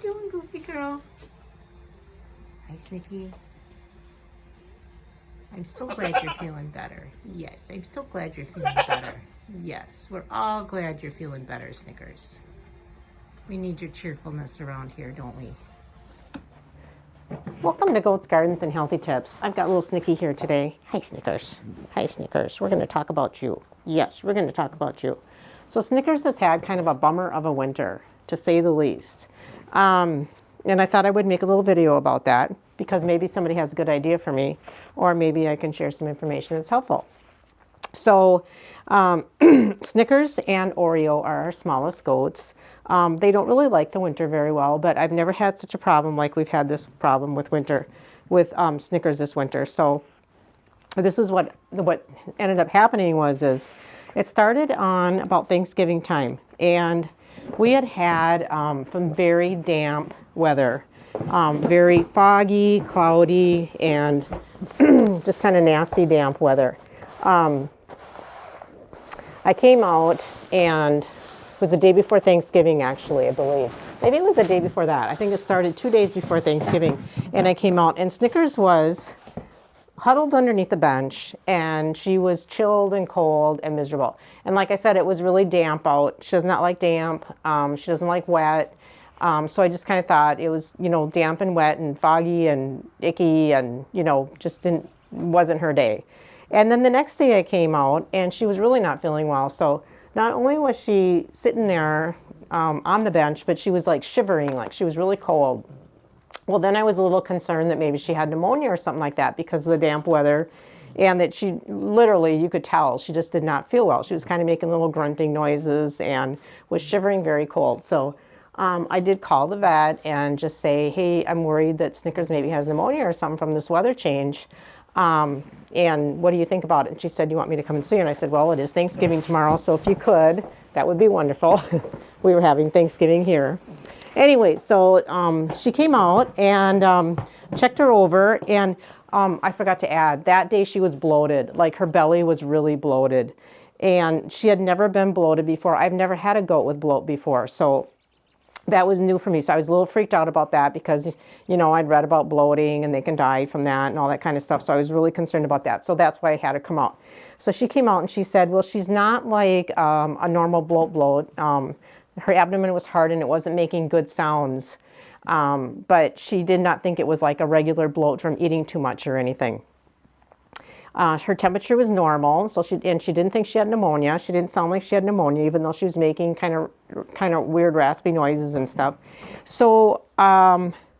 you doing, Goofy girl? Hi, Snicky. I'm so glad you're feeling better. Yes, I'm so glad you're feeling better. Yes, we're all glad you're feeling better, Snickers. We need your cheerfulness around here, don't we? Welcome to Goats, Gardens, and Healthy Tips. I've got little Snicky here today. Hi, Snickers. Hi, Snickers. We're going to talk about you. Yes, we're going to talk about you. So Snickers has had kind of a bummer of a winter, to say the least. And I thought I would make a little video about that because maybe somebody has a good idea for me, or maybe I can share some information that's helpful. So Snickers and Oreo are our smallest goats. They don't really like the winter very well, but I've never had such a problem like we've had this problem with winter, with Snickers this winter. So this is what ended up happening is it started on about Thanksgiving time, and we had some very damp weather, very foggy, cloudy, and just kind of nasty damp weather. I came out, and it was the day before Thanksgiving, actually, I believe. Maybe it was the day before that. I think it started 2 days before Thanksgiving, and I came out, and Snickers was huddled underneath the bench, and she was chilled and cold and miserable. And like I said, it was really damp out. She does not like damp. She doesn't like wet. So I just kind of thought it was, damp and wet and foggy and icky and, just wasn't her day. And then the next day I came out, and she was really not feeling well. So not only was she sitting there on the bench, but she was like shivering, like she was really cold. Well, then I was a little concerned that maybe she had pneumonia or something like that because of the damp weather, and that she literally, you could tell, she just did not feel well. She was kind of making little grunting noises and was shivering very cold. So I did call the vet and just say, hey, I'm worried that Snickers maybe has pneumonia or something from this weather change. And what do you think about it? And she said, do you want me to come and see her? And I said, well, it is Thanksgiving tomorrow, so if you could, that would be wonderful. We were having Thanksgiving here. Anyway, so she came out and checked her over, and I forgot to add, that day she was bloated, like her belly was really bloated, and she had never been bloated before. I've never had a goat with bloat before, so that was new for me. So I was a little freaked out about that because, I'd read about bloating and they can die from that and all that kind of stuff. So I was really concerned about that. So that's why I had her come out. So she came out and she said, well, she's not like a normal bloat. Her abdomen was hard and it wasn't making good sounds. But she did not think it was like a regular bloat from eating too much or anything. Her temperature was normal, so she didn't think she had pneumonia. She didn't sound like she had pneumonia, even though she was making kind of weird raspy noises and stuff. So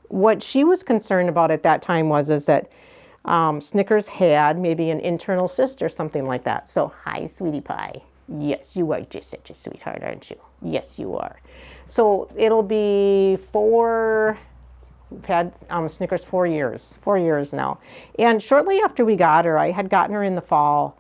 what she was concerned about at that time is that Snickers had maybe an internal cyst or something like that. So hi, sweetie pie. Yes, you are just such a sweetheart, aren't you? Yes, you are. So it'll be we've had Snickers 4 years now. And shortly after we got her, I had gotten her in the fall.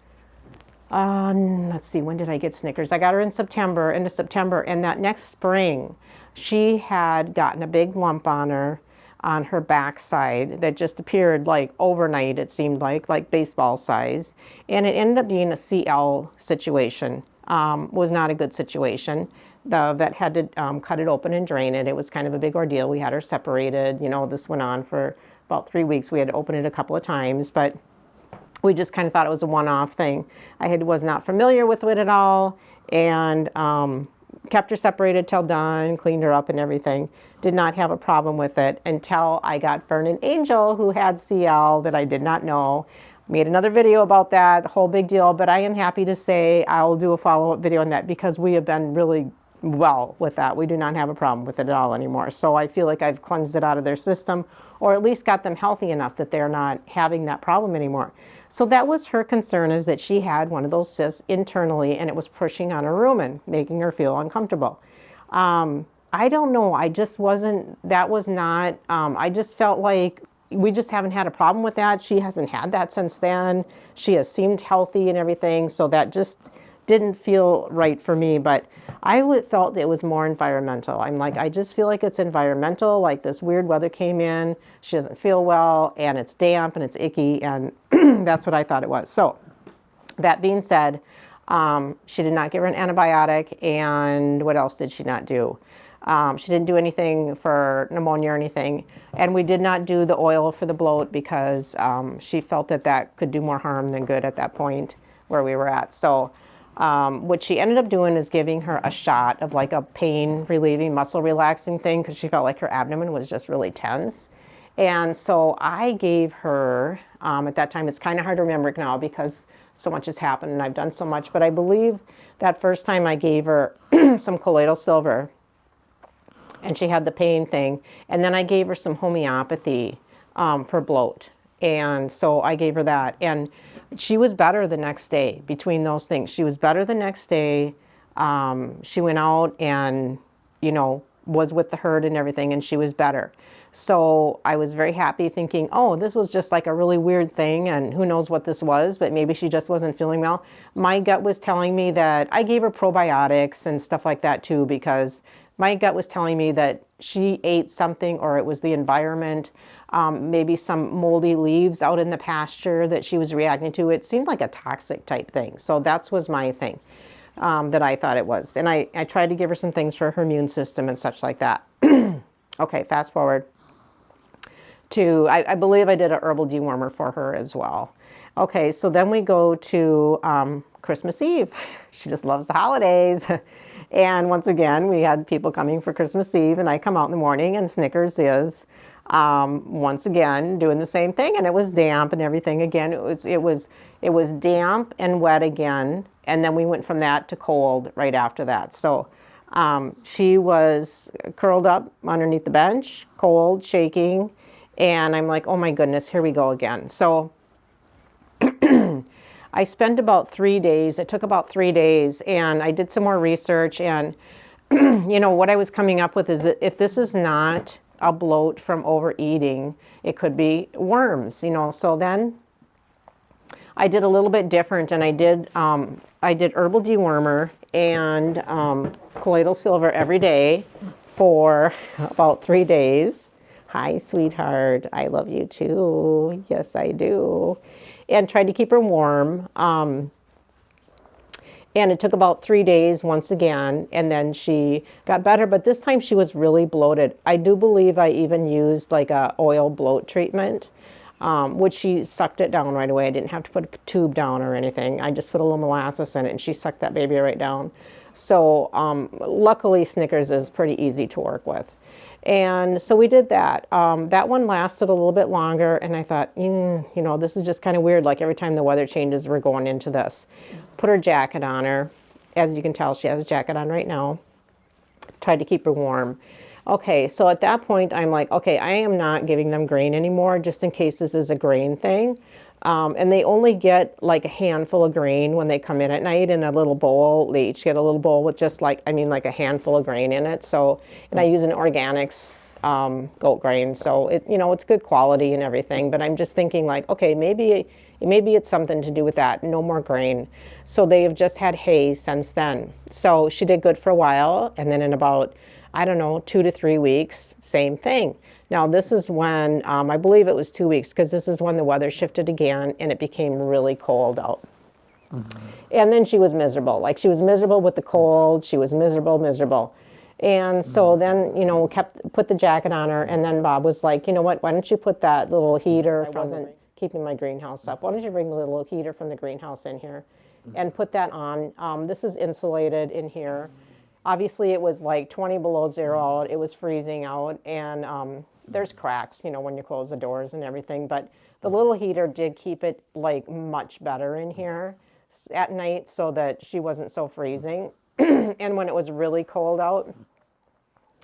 Let's see, when did I get Snickers? I got her in September, into September, and that next spring, she had gotten a big lump on her backside that just appeared like overnight, it seemed like baseball size. And it ended up being a CL situation. Was not a good situation. The vet had to cut it open and drain it. It was kind of a big ordeal. We had her separated. This went on for about 3 weeks. We had to open it a couple of times, but we just kind of thought it was a one-off thing. I was not familiar with it at all, and kept her separated till done, cleaned her up and everything. Did not have a problem with it until I got Fern and Angel, who had CL that I did not know. Made another video about that, the whole big deal, but I am happy to say I will do a follow-up video on that because we have been really well with that. We do not have a problem with it at all anymore. So I feel like I've cleansed it out of their system, or at least got them healthy enough that they're not having that problem anymore. So that was her concern, is that she had one of those cysts internally and it was pushing on her rumen, making her feel uncomfortable. I don't know. I just felt like we just haven't had a problem with that. She hasn't had that since then. She has seemed healthy and everything. So that just didn't feel right for me, but I felt it was more environmental. I'm like, I just feel like it's environmental, like this weird weather came in, she doesn't feel well, and it's damp and it's icky, and that's what I thought it was. So that being said, she did not give her an antibiotic, and what else did she not do? She didn't do anything for pneumonia or anything. And we did not do the oil for the bloat because she felt that that could do more harm than good at that point where we were at. So what she ended up doing is giving her a shot of like a pain relieving, muscle relaxing thing because she felt like her abdomen was just really tense. And so I gave her, at that time, it's kind of hard to remember now because so much has happened and I've done so much, but I believe that first time I gave her some colloidal silver and she had the pain thing. And then I gave her some homeopathy for bloat. And so I gave her that. And she was better the next day between those things. She was better the next day. She went out and, you know, was with the herd and everything, and she was better. So I was very happy thinking, oh, this was just like a really weird thing, and who knows what this was, but maybe she just wasn't feeling well. My gut was telling me that I gave her probiotics and stuff like that too, because my gut was telling me that she ate something, or it was the environment, maybe some moldy leaves out in the pasture that she was reacting to. It seemed like a toxic type thing. So that was my thing. That I thought it was. And I tried to give her some things for her immune system and such like that. Okay, fast forward to, I believe I did a herbal dewormer for her as well. Okay, so then we go to Christmas Eve. She just loves the holidays. And once again, we had people coming for Christmas Eve, and I come out in the morning, and Snickers is once again doing the same thing, and it was damp and everything again. It was damp and wet again, and then we went from that to cold right after that. So she was curled up underneath the bench, cold, shaking, and I'm like, oh my goodness, here we go again. So I spent about 3 days. It took about 3 days, and I did some more research, and you know what I was coming up with is that if this is not a bloat from overeating, it could be worms, you know. So then I did a little bit different, and I did herbal dewormer and colloidal silver every day for about 3 days. Hi, sweetheart. I love you too. Yes, I do. And tried to keep her warm. And it took about 3 days once again, and then she got better, but this time she was really bloated. I do believe I even used like a oil bloat treatment, which she sucked it down right away. I didn't have to put a tube down or anything. I just put a little molasses in it, and she sucked that baby right down. So luckily Snickers is pretty easy to work with. And so we did that. That one lasted a little bit longer, and I thought, you know, this is just kind of weird. Like every time the weather changes, we're going into this. Put her jacket on her. As you can tell, she has a jacket on right now. Tried to keep her warm. Okay, so at that point, I'm like, okay, I am not giving them grain anymore, just in case this is a grain thing. And they only get like a handful of grain when they come in at night in a little bowl. They each get a little bowl with just like, like a handful of grain in it. So, and I use an organics goat grain. So it, you know, it's good quality and everything, but I'm just thinking like, okay, maybe it's something to do with that. No more grain. So they have just had hay since then. So she did good for a while. And then in about, I don't know, 2 to 3 weeks, same thing. Now this is when, I believe it was 2 weeks, because this is when the weather shifted again and it became really cold out. Mm-hmm. And then she was miserable. Like she was miserable with the cold. She was miserable. And so then, you know, put the jacket on her. And then Bob was like, you know what, why don't you put that little heater? I wasn't keeping my greenhouse up. Why don't you bring the little heater from the greenhouse in here and put that on? This is insulated in here. Obviously it was like 20 below zero out. It was freezing out, and there's cracks, you know, when you close the doors and everything, but the little heater did keep it like much better in here at night so that she wasn't so freezing. And when it was really cold out,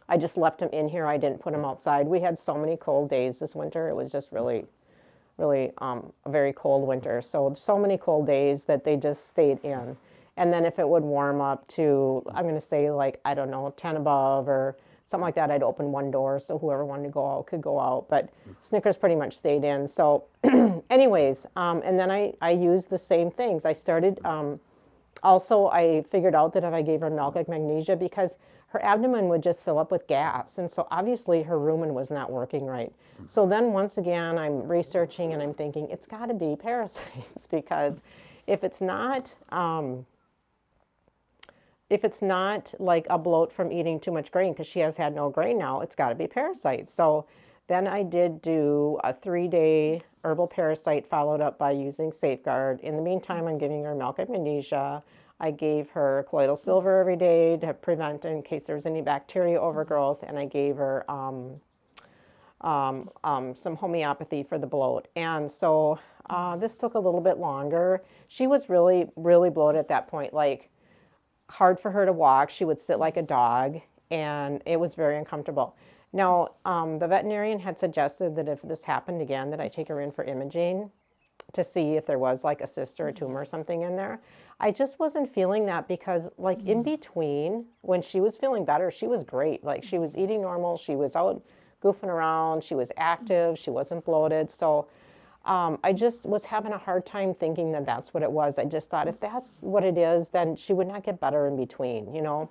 I just left them in here. I didn't put them outside. We had so many cold days this winter. It was just really a very cold winter. So many cold days that they just stayed in. And then if it would warm up to, I'm going to say like, I don't know, 10 above or something like that, I'd open one door so whoever wanted to go out could go out. But Snickers pretty much stayed in. So anyways, and then I used the same things. I started, also I figured out that if I gave her milk like magnesia, because her abdomen would just fill up with gas. And so obviously her rumen was not working right. So then once again, I'm researching and I'm thinking it's got to be parasites, because if it's not, if it's not like a bloat from eating too much grain, because she has had no grain now, it's got to be parasites. So then I did do a 3-day herbal parasite followed up by using Safeguard. In the meantime, I'm giving her milk and magnesia. I gave her colloidal silver every day to prevent in case there was any bacteria overgrowth, and I gave her some homeopathy for the bloat. And so this took a little bit longer. She was really, really bloated at that point, like hard for her to walk. She would sit like a dog, and it was very uncomfortable. Now, the veterinarian had suggested that if this happened again, that I take her in for imaging to see if there was like a cyst or a tumor or something in there. I just wasn't feeling that because like in between, when she was feeling better, she was great. Like she was eating normal, she was out goofing around, she was active, she wasn't bloated. So I just was having a hard time thinking that that's what it was. I just thought if that's what it is, then she would not get better in between, you know.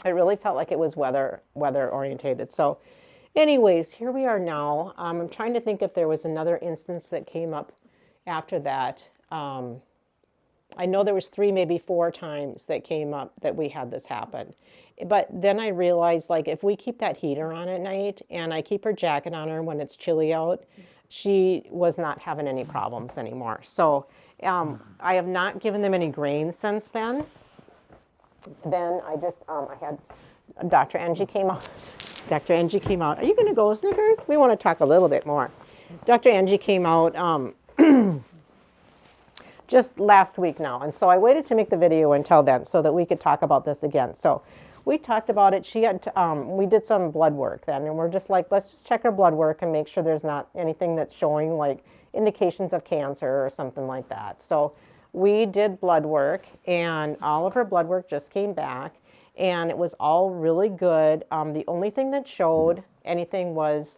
It really felt like it was weather orientated. So anyways, here we are now. I'm trying to think if there was another instance that came up after that. I know there was 3, maybe 4 times that came up that we had this happen. But then I realized, like, if we keep that heater on at night and I keep her jacket on her when it's chilly out, she was not having any problems anymore. So I have not given them any grains since then. Then I just, I had Dr. Angie came out. Dr. Angie came out. Are you going to go, Snickers? We want to talk a little bit more. Dr. Angie came out just last week now. And so I waited to make the video until then so that we could talk about this again. So we talked about it. She had, we did some blood work then, and we're just like, let's just check her blood work and make sure there's not anything that's showing like indications of cancer or something like that. So we did blood work, and all of her blood work just came back, and it was all really good. The only thing that showed anything was,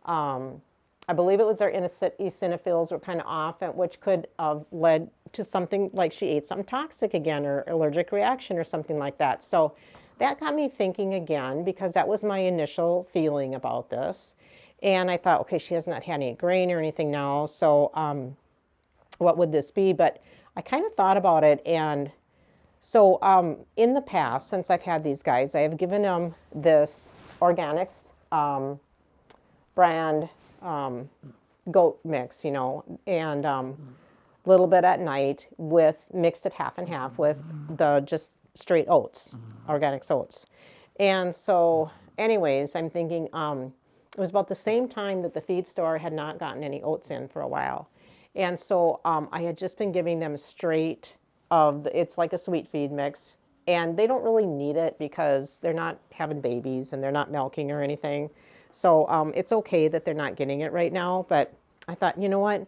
I believe it was our eosinophils were kind of off, which could have led to something like she ate something toxic again or allergic reaction or something like that. So that got me thinking again, because that was my initial feeling about this. And I thought, okay, she has not had any grain or anything now, so what would this be? But I kind of thought about it, and so in the past, since I've had these guys, I have given them this organics brand goat mix, you know, and a little bit at night with mixed at half and half with the just straight oats, organics oats. And so anyways, I'm thinking it was about the same time that the feed store had not gotten any oats in for a while. And so I had just been giving them straight it's like a sweet feed mix, and they don't really need it because they're not having babies and they're not milking or anything. So it's okay that they're not getting it right now. But I thought, you know what,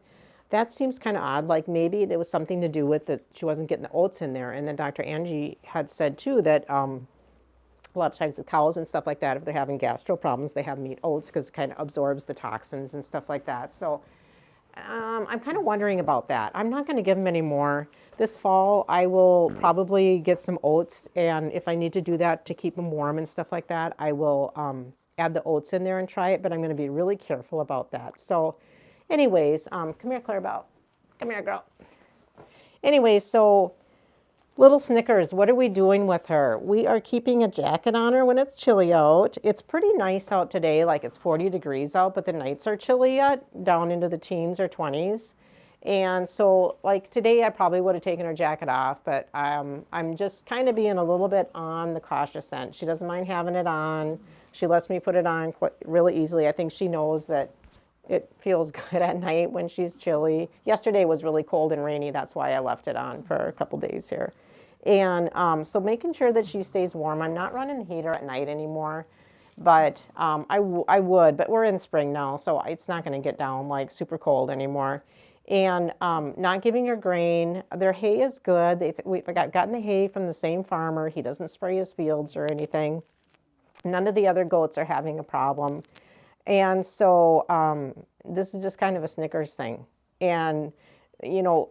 that seems kind of odd. Like maybe there was something to do with that she wasn't getting the oats in there. And then Dr. Angie had said too that a lot of times the cows and stuff like that, if they're having gastro problems, they have them eat oats because it kind of absorbs the toxins and stuff like that. So I'm kind of wondering about that. I'm not going to give them any more. This fall, I will probably get some oats, and if I need to do that to keep them warm and stuff like that, I will add the oats in there and try it, but I'm going to be really careful about that. So anyways, come here, Clarabelle. Come here, girl. Anyways, so little Snickers, what are we doing with her? We are keeping a jacket on her when it's chilly out. It's pretty nice out today, like it's 40 degrees out, but the nights are chilly yet, down into the teens or 20s. And so like today I probably would have taken her jacket off, but I'm just kind of being a little bit on the cautious end. She doesn't mind having it on. She lets me put it on really easily. I think she knows that it feels good at night when she's chilly. Yesterday was really cold and rainy. That's why I left it on for a couple days here. And so making sure that she stays warm. I'm not running the heater at night anymore, but I would, but we're in spring now, so it's not going to get down like super cold anymore. And not giving her grain. Their hay is good. We've gotten the hay from the same farmer. He doesn't spray his fields or anything. None of the other goats are having a problem. And so this is just kind of a Snickers thing. And, you know,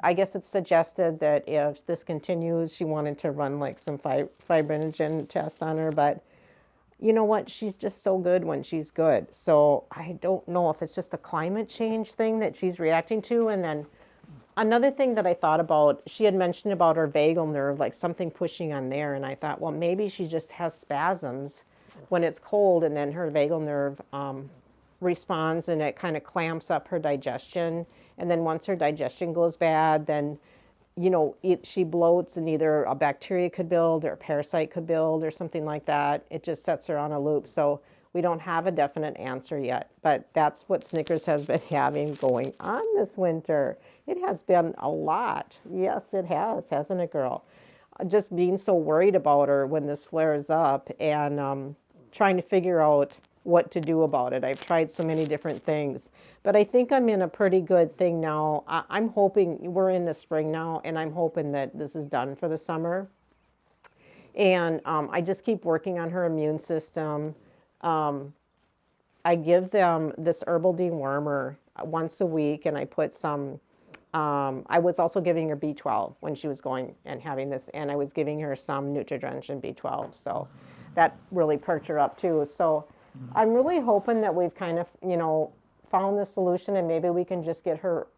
I guess it's suggested that if this continues, she wanted to run like some fibrinogen test on her. But you know what? She's just so good when she's good. So I don't know if it's just a climate change thing that she's reacting to. And then another thing that I thought about, she had mentioned about her vagal nerve, like something pushing on there. And I thought, well, maybe she just has spasms when it's cold, and then her vagal nerve responds and it kind of clamps up her digestion. And then once her digestion goes bad, then she bloats, and either a bacteria could build or a parasite could build or something like that. It just sets her on a loop. So we don't have a definite answer yet, but that's what Snickers has been having going on this winter. It has been a lot. Yes, it has, hasn't it, girl? Just being so worried about her when this flares up, and trying to figure out what to do about it. I've tried so many different things, but I think I'm in a pretty good thing now. I'm hoping, we're in the spring now, and I'm hoping that this is done for the summer. And I just keep working on her immune system. I give them this herbal dewormer once a week, and I put some, I was also giving her B12 when she was going and having this, and I was giving her some Nutri-Drench and B12. So that really perked her up too. So I'm really hoping that we've kind of, found the solution, and maybe we can just get her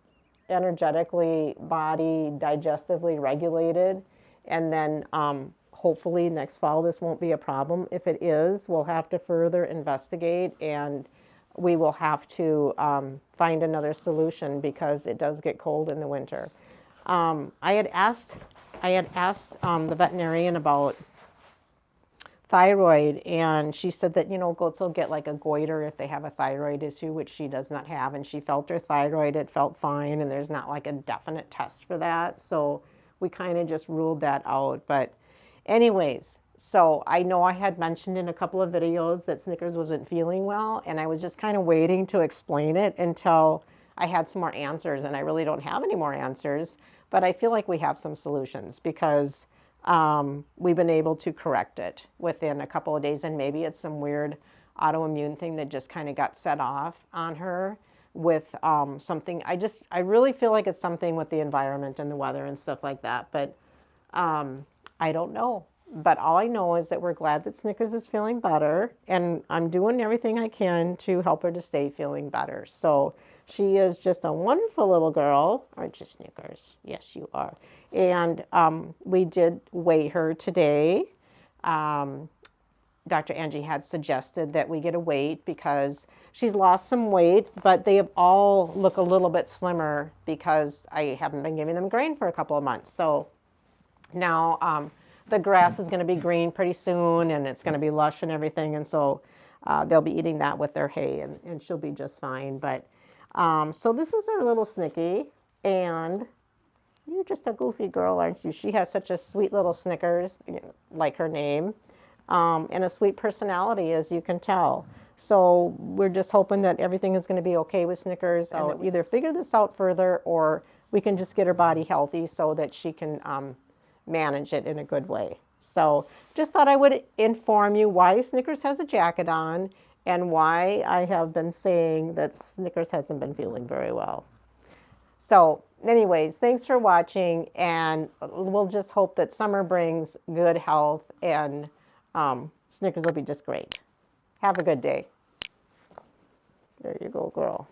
energetically, body, digestively regulated. And then hopefully next fall this won't be a problem. If it is, we'll have to further investigate, and we will have to find another solution, because it does get cold in the winter. I had asked the veterinarian about thyroid, and she said that goats will get like a goiter if they have a thyroid issue, which she does not have. And she felt her thyroid, it felt fine, and there's not like a definite test for that, so we kind of just ruled that out. But anyways, so I know I had mentioned in a couple of videos that Snickers wasn't feeling well, and I was just kind of waiting to explain it until I had some more answers, and I really don't have any more answers, but I feel like we have some solutions, because we've been able to correct it within a couple of days. And maybe it's some weird autoimmune thing that just kind of got set off on her with something. I really feel like it's something with the environment and the weather and stuff like that. But I don't know. But all I know is that we're glad that Snickers is feeling better, and I'm doing everything I can to help her to stay feeling better. So she is just a wonderful little girl, aren't you, Snickers? Yes, you are. And we did weigh her today. Dr. Angie had suggested that we get a weight, because she's lost some weight, but they all look a little bit slimmer because I haven't been giving them grain for a couple of months. So now the grass is going to be green pretty soon, and it's going to be lush and everything. And so they'll be eating that with their hay, and she'll be just fine. But so this is our little Snicky, and you're just a goofy girl, aren't you? She has such a sweet little Snickers, like her name, and a sweet personality, as you can tell. So we're just hoping that everything is going to be okay with Snickers. So either figure this out further, or we can just get her body healthy so that she can manage it in a good way. So just thought I would inform you why Snickers has a jacket on, and why I have been saying that Snickers hasn't been feeling very well. So anyways, thanks for watching, and we'll just hope that summer brings good health, and Snickers will be just great. Have a good day. There you go, girl.